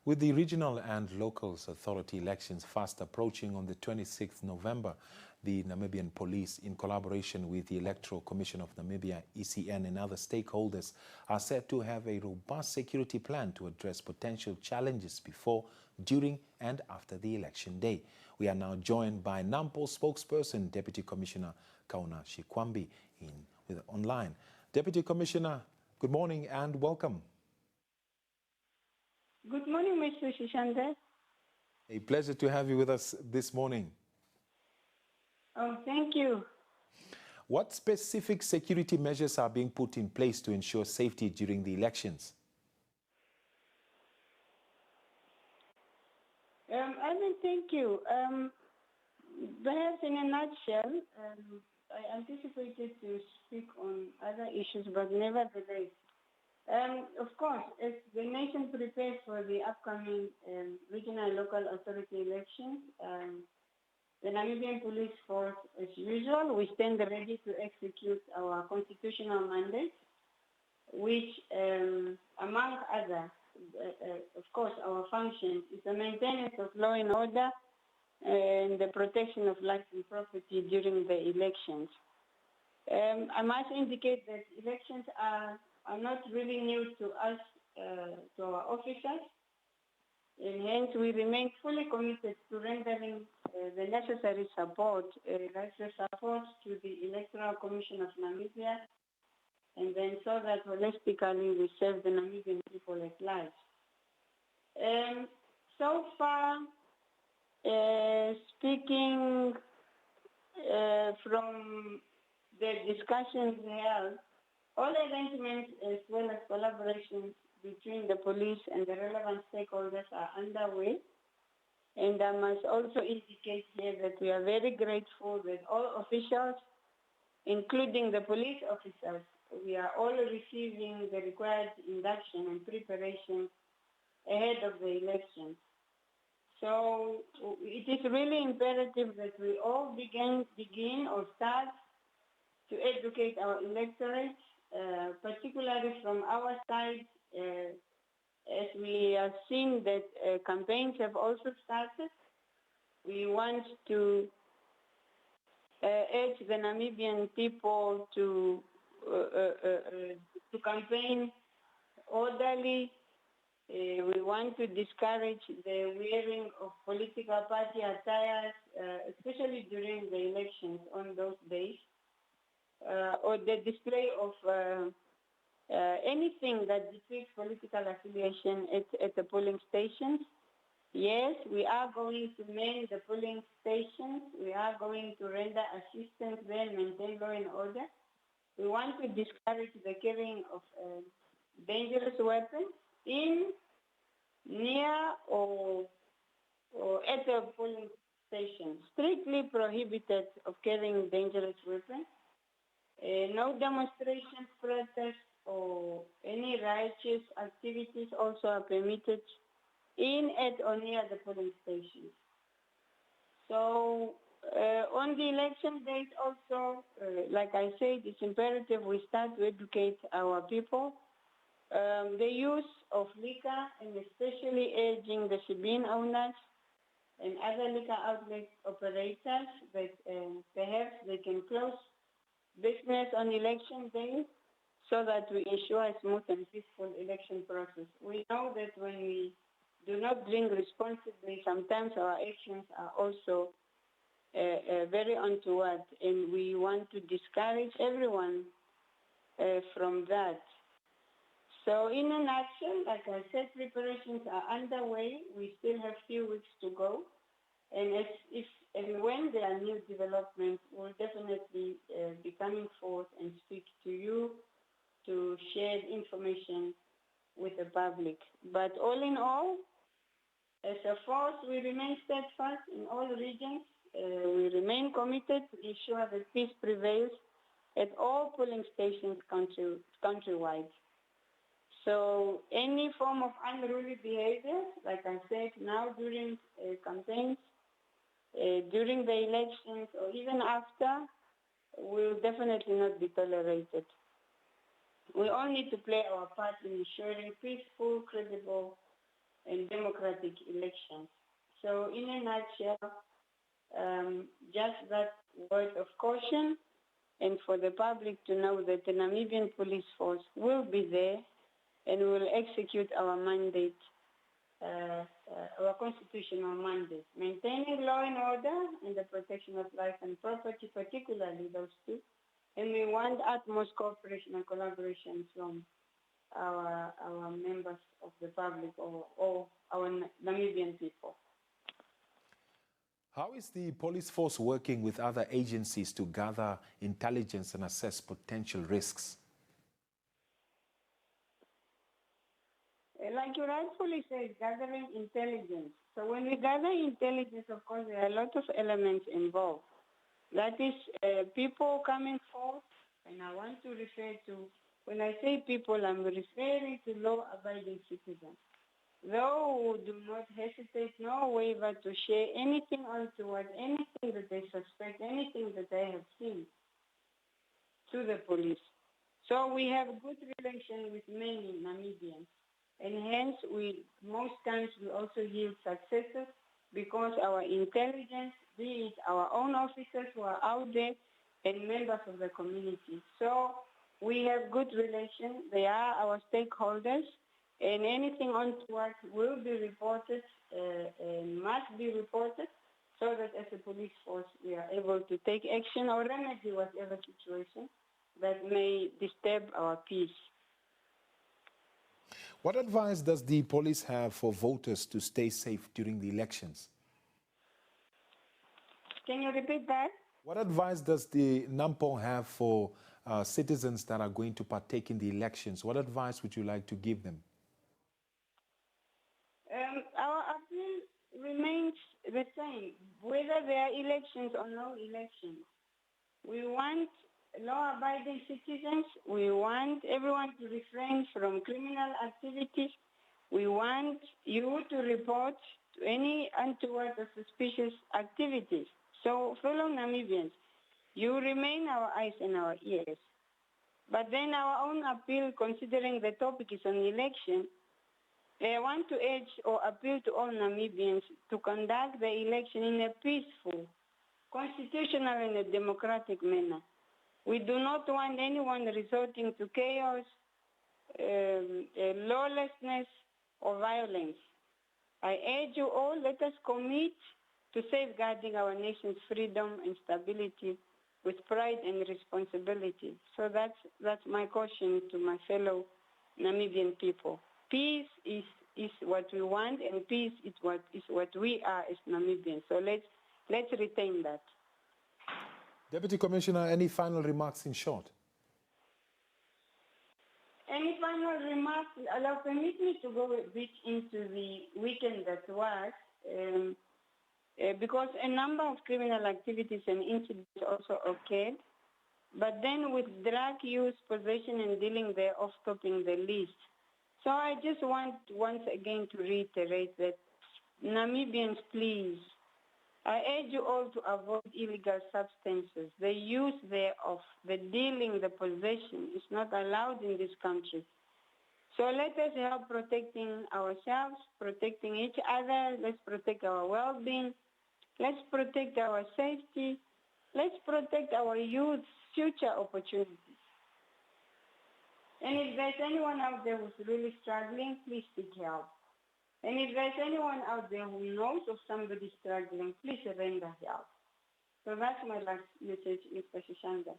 With the regional and local authority elections fast approaching on the 26th November, the Namibian Police, in collaboration with the Electoral Commission of Namibia, ECN, and other stakeholders, are set to have a robust security plan to address potential challenges before, during, and after the election day. We are now joined by NamPol spokesperson, Deputy Commissioner Kauna Shikwambi, online. Deputy Commissioner, good morning and welcome. Good morning, Mr. Shishande. A pleasure to have you with us this morning. Oh, thank you. What specific security measures are being put in place to ensure safety during the elections? Thank you. Perhaps in a nutshell, I anticipated to speak on other issues, but nevertheless, of course, as the nation prepares for the upcoming regional and local authority elections, the Namibian Police Force, as usual, we stand ready to execute our constitutional mandate, which, among other, of course, our function is the maintenance of law and order and the protection of life and property during the elections. I must indicate that elections are not really new to us, to our officers, and hence we remain fully committed to rendering the necessary support, to the Electoral Commission of Namibia, and then so that holistically we serve the Namibian people at large. So far, speaking from the discussions held, all arrangements as well as collaborations between the police and the relevant stakeholders are underway. And I must also indicate here that we are very grateful that all officials, including the police officers, we are all receiving the required induction and preparation ahead of the elections. So it is really imperative that we all begin or start to educate our electorate, particularly from our side, as we have seen that campaigns have also started. We want to urge the Namibian people to campaign orderly. We want to discourage the wearing of political party attires, especially during the elections on those days, or the display of anything that depicts political affiliation at the polling stations. Yes, we are going to man the polling stations. We are going to render assistance there and maintain law and order. We want to discourage the carrying of dangerous weapons in, near, or at the polling station. Strictly prohibited of carrying dangerous weapons. No demonstrations, protests, or any righteous activities also are permitted in, at, or near the polling stations. So on the election date also, like I said, it's imperative we start to educate our people. The use of liquor, and especially urging the shebeen owners and other liquor outlet operators that perhaps they can close business on election day so that we ensure a smooth and peaceful election process. We know that when we do not drink responsibly, sometimes our actions are also very untoward, and we want to discourage everyone from that. So in a nutshell, like I said, preparations are underway. We still have few weeks to go. And if and when there are new developments, we'll definitely be coming forth and speak to you to share information with the public. But all in all, as a force, we remain steadfast in all regions. We remain committed to ensure that peace prevails at all polling stations countrywide. So any form of unruly behavior, like I said, now during campaigns, during the elections, or even after, will definitely not be tolerated. We all need to play our part in ensuring peaceful, credible, and democratic elections. So in a nutshell, just that word of caution, and for the public to know that the Namibian police force will be there and will execute our mandate, our constitutional mandate, maintaining law and order and the protection of life and property, particularly those two. And we want utmost cooperation and collaboration from our members of the public or our Namibian people. How is the police force working with other agencies to gather intelligence and assess potential risks? Like you rightfully said, gathering intelligence. So when we gather intelligence, of course, there are a lot of elements involved. That is people coming forth, and I want to refer to, when I say people, I'm referring to law-abiding citizens. Those who do not hesitate, no waver to share anything untoward, anything that they suspect, anything that they have seen to the police. So we have good relation with many Namibians. And hence, most times we also yield successes because our intelligence, be it our own officers who are out there and members of the community. So we have good relations. They are our stakeholders, and anything untoward will be reported and must be reported so that as a police force we are able to take action or remedy whatever situation that may disturb our peace. What advice does the police have for voters to stay safe during the elections? Can you repeat that? What advice does the NamPol have for citizens that are going to partake in the elections? What advice would you like to give them? Our appeal remains the same, whether there are elections or no elections. We want law-abiding citizens. We want everyone to refrain from criminal activities. We want you to report to any untoward or suspicious activities. So, fellow Namibians, you remain our eyes and our ears. But then our own appeal, considering the topic is on election, I want to urge or appeal to all Namibians to conduct the election in a peaceful, constitutional and a democratic manner. We do not want anyone resorting to chaos, lawlessness, or violence. I urge you all, let us commit to safeguarding our nation's freedom and stability with pride and responsibility. So that's my caution to my fellow Namibian people. Peace is what we want, and peace is what we are as Namibians. So let's retain that. Deputy Commissioner, any final remarks in short? Any final remarks? Permit me to go a bit into the weekend that was, because a number of criminal activities and incidents also occurred, but then with drug use, possession, and dealing thereof topping the list. So I just want once again to reiterate that Namibians, please, I urge you all to avoid illegal substances. The use thereof, the dealing, the possession is not allowed in this country. So let us help protecting ourselves, protecting each other. Let's protect our well-being. Let's protect our safety. Let's protect our youth's future opportunities. And if there's anyone out there who's really struggling, please seek help. And if there's anyone out there who knows of somebody struggling, please render help. So that's my last message, Mr. Shishanda.